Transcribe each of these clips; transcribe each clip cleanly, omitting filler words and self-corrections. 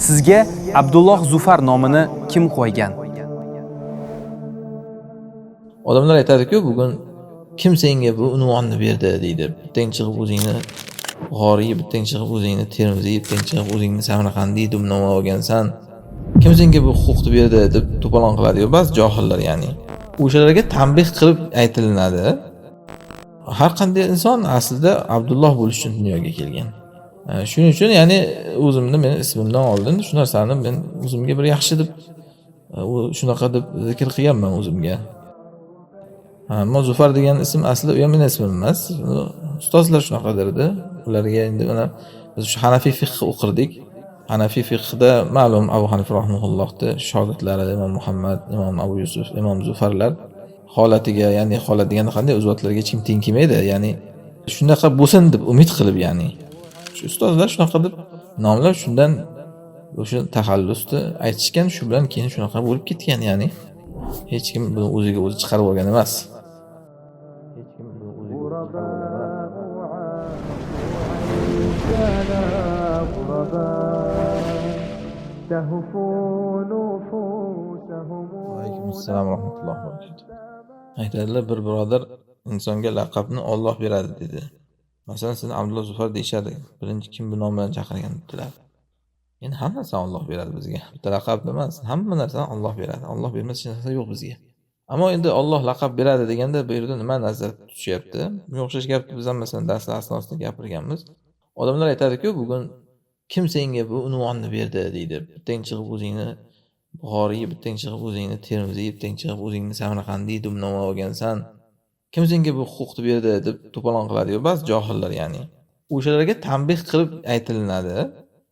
Sizga Abdulloh Zufar nomini kim qo'ygan? Odamlar aytadi-ku, bugun kim senga bu unvonni berdi deydi. Bittang chiqib o'zingni Buxoriy, bittang chiqib o'zingni Termiziy, bittang chiqib o'zingni Samarqandiy dumnoma olgansan. Kim senga bu huquqni berdi deb to'polon qiladi-yu ba'zi johillar, ya'ni. O'shalarga tanbih qilib aytilinadi. Har qanday inson aslida Abdulloh bo'lish uchun dunyoga kelgan. Shuning uchun ya'ni o'zimni men ismimdan oldin shu narsani men o'zimga bir yaxshi deb shunaqa deb zikr qilganman o'zimga. Ammo Zufar degan ism aslida u ham mening ismim emas. Ustozlar shunaqa derdi. Ularga endi mana biz shu Hanafiy fiqh o'qirdik. Hanafiy fiqhda ma'lum Abu Hanifa rahimahullohning shogirdlari Imom Muhammad, Imom Abu Yusuf, Imom Zufarlar holatiga, ya'ni holat deganda qanday o'zbotlarga hech kim teng kelmaydi, ya'ni shunaqa bo'lsin deb umid qilib, ya'ni shu ustozlar shunaqa deb nomlab shundan o'sha taxallusni aytishgan, shu bilan keyin shunaqa bo'lib ketgan, ya'ni hech kim buni o'ziga o'zi chiqarib olgan emas. Alaykum assalom va rahmatullohi va barakatuh. Aytadilar, bir birodar insonga laqabni Alloh beradi dedi. Masalan, sizni Abdulloh Zufar deyishadi. Birinchi kim bu nom bilan chaqirgan dedilar. Endi hamma narsani Alloh beradi bizga. Bitta laqab emas, hamma narsani Alloh beradi. Alloh bermasa hech narsa yo'q bizga. Ammo endi Alloh laqab beradi deganda bu yerda nima nazarda tutishyapti? Bunga o'xshash gapni biz ham masalan darslar asnosida gapirganmiz. Odamlar aytadi-ku, bugun kim senga bu unvonni berdi deydi. Bittang chiqib o'zingni Buxoriy, bittang chiqib o'zingni Termiziy, bittang chiqib o'zingni Samarqandiy dumnoma olgansan. Kim senga bu huquqni berdi deb to'polon qiladi-yu ba'zi johillar, ya'ni. O'shalarga tanbih qilib aytilinadi.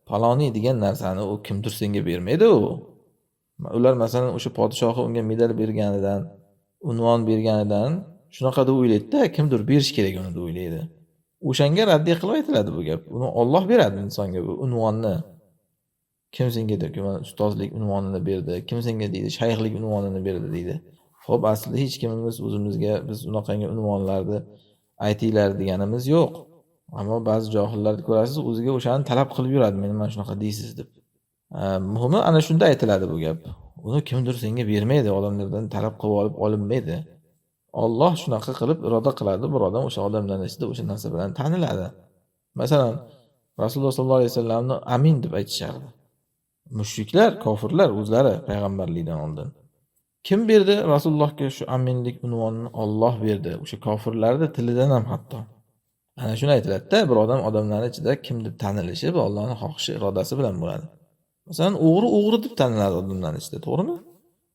Paloni degan narsani u kimdir senga bermaydi u. Ular masalan o'sha podshohi unga medal berganidan, unvon berganidan shunaqa deb o'ylaydi-da, kimdir berish kerak uni deb o'ylaydi. O'shanga raddiy qilib aytiladi bu gap. Uni Alloh beradi insonga bu unvonni. Kim senga deb ustozlik unvonini berdi, kim senga deydi shayxlik unvonini berdi deydi. Xo'p, aslida hech kimimiz o'zimizga biz unaqangi unvonlarni aytinglar deganimiz yo'q. Ammo ba'zi johillarni ko'rasiz, o'ziga o'shani talab qilib yuradi, meni mana shunaqa deysiz deb. Muhimi ana shunda aytiladi bu gap. Uni kimdir senga bermaydi, odamlardan talab qilib olib olinmaydi. Alloh shunaqa qilib iroda qiladi, bir odam o'sha odamlarning ichida o'sha narsa bilan taniladi. Masalan, Rasululloh sollallohu alayhi vasallamni amin deb aytishardi. Mushriklar, kofirlar o'zlari payg'ambarlikdan oldin. Kim berdi Rasulullohga shu aminlik unvonini? Alloh berdi. O'sha kofirlarning tilidan ham hatto. Ana shuni aytiladi-da, bir odam odamlarning ichida kim deb tanilishi bu Allohning xohishi, irodasi bilan bo'ladi. Masalan, o'g'ri deb taniladi odamlarning ichida, to'g'rimi?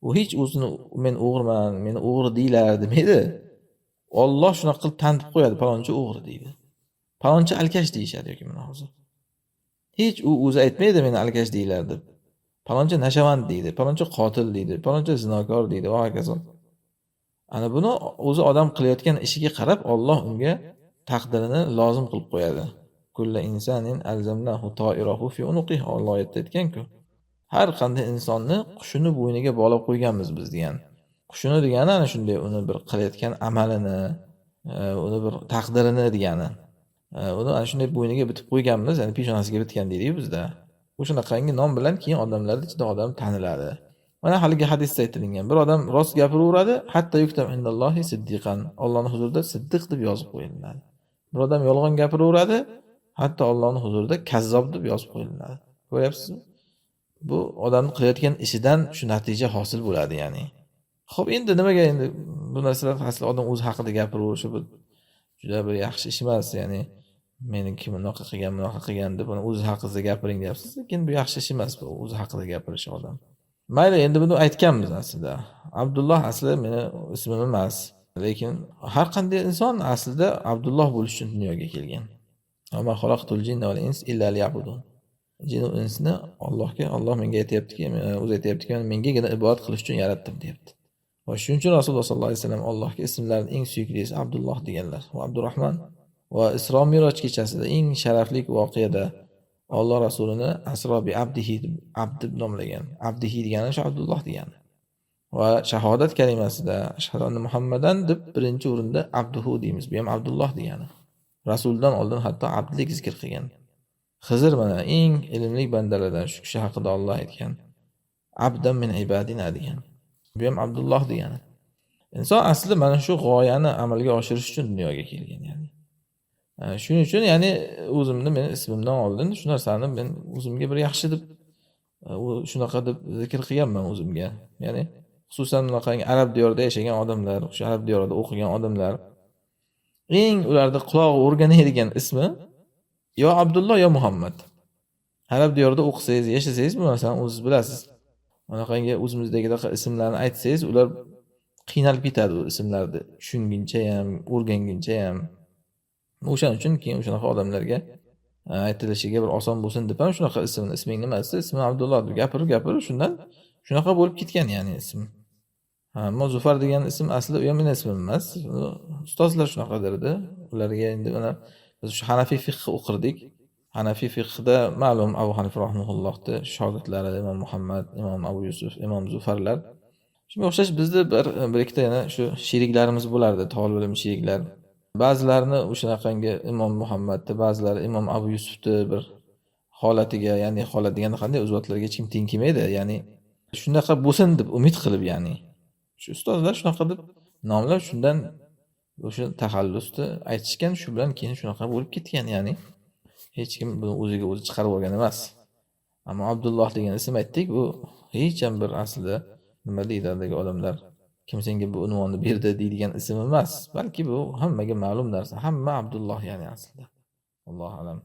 U hech o'zini men o'g'riman, meni o'g'ri deylar demaydi. Alloh shunaqa qilib tanitib qo'yadi, palonchi o'g'ri deydi. Palonchi alkash deyishadi yoki mana hozir. Hech u o'zi aytmaydi meni alkash deylar deb. Palonchi nashavand deydi, palonchi qotil deydi, palonchi zinokor deydi va hokazo. Ana buni o'zi odam qilayotgan ishiga qarab Alloh unga taqdirini lozim qilib qo'yadi. Kullu insanin alzamnahu ta'irahu fi unuqihi, Alloh aytgan-ku. Har qanday insonni qushini bo'yniga bog'lab qo'yganmiz biz degan. Qushini degani ana shunday, uni bir qilayotgan amalini, uni bir taqdirini degani. Uni ana shunday bo'yniga bitib qo'yganmiz, ya'ni peshonasiga bitgan deydi bizda. O'shunaqangi nom bilan keyin odamlar ichida odam taniladi. Mana haligi hadisda aytilgan, bir odam rost gapiraveradi, hatta yuktam indallohi siddiqan. Allohning huzurida siddiq deb yozib qo'yiladi. Bir odam yolg'on gapiraveradi, hatto Allohning huzurida kazzob deb yozib qo'yiladi. Ko'ryapsizmi? Bu odamning qilayotgan ishidan shu natija hosil bo'ladi, ya'ni. Xo'p, endi nimaga endi bu narsalar asli odam o'zi haqida gapiraverishi bu juda bir yaxshi ish emas, ya'ni meni kim unaqa qilgan deb uni o'zi haqida gapiring deyapsiz, lekin bu yaxshi ish emas, bu o'zi haqida gapirish odam. Mayli, endi buni aytganmiz aslida. Abdulloh aslida meni ismim emas, lekin har qanday inson aslida Abdulloh bo'lish uchun dunyoga kelgan. Amma xalaqtul jinna val ins illa liya'budun. Jin va insni Alloh menga aytayaptiki, o'zi aytayaptiki, mengagina ibodat qilish uchun yaratdim, deyapti. Va shuning uchun Rasululloh sollallohu alayhi vasallam Allohga ismlarning eng suyuklisi Abdulloh deganlar. Va Abdurrahman va Isro Miroj kechasida eng sharafli voqeada Alloh rasulini asro bi abdihi abd deb nomlagan. Abdihi degani shu Abdulloh degani. Va shahodat kalimasida ashhadu anna Muhammadan deb birinchi o'rinda abduhu deymiz. Bu ham Abdulloh degani. Rasuldan oldin hatto abdlik zikr qilgan. Xizr mana eng ilmli bandalardan shu kishi haqida Alloh aytgan. Abdan min ibadina degan. Bu ham Abdulloh degani. Inson asli mana shu g'oyani amalga oshirish uchun dunyoga kelgan ya'ni. Shuning uchun ya'ni o'zimni men ismimdan oldin shu narsani men o'zimga bir yaxshi deb shunaqa deb zikr qilganman o'zimga. Ya'ni xususan bunaqangi arab diyorida yashagan odamlar, o'sha arab diyorida o'qigan odamlar eng ularda qulog'i o'rganadigan ismi yo Abdulloh yo Muhammad. Arab diyorida o'qisangiz, yashasangiz bu narsani o'zingiz bilasiz. Bunaqangi o'zimizdagidek ismlarni aytsangiz, ular qiynalib ketadi u ismlarni tushunguncha ham, o'rganguncha ham. O'shaning uchun keyin o'shanaqa odamlarga aytilishiga bir oson bo'lsin deb ham shunaqa isming nima desa, ismim Abdulloh deb gapirib shundan shunaqa bo'lib ketgan ya'ni ism. Ammo Zufar degan ism asli u ham mening ismim emas. Ustozlar shunaqa derdi. Ularga endi mana biz shu Hanafiy fiqh o'qirdik. Hanafiy fiqhda ma'lum Abu Hanifa rahimahullohni shogirdlari Imom Muhammad, Imom Abu Yusuf, Imom Zufarlar. Shunga o'xshash bizda bir ikkita yana shu sheriklarimiz bo'lardi, talab ilm sheriklar. Ba'zilarini o'shanaqangi Imom Muhammadni, ba'zilari Imom Abu Yusufni bir holatiga, ya'ni holat deganda qanday o'z vaqtlarga hech kim teng kelmaydi, ya'ni shunaqa bo'lsin deb umid qilib, ya'ni shu ustozlar shunaqa deb nomlab shundan o'sha taxallusni aytishgan, shu bilan keyin shunaqa bo'lib ketgan, ya'ni hech kim buni o'ziga o'zi chiqarib olgan emas. Ammo Abdulloh degan ism aytdik, bu hech ham bir aslida nima deydi odamlar kim senga bu unvonni berdi deydigan ism emas, balki bu hammaga ma'lum narsa. Hamma Abdulloh ya'ni aslida. Allohu alam.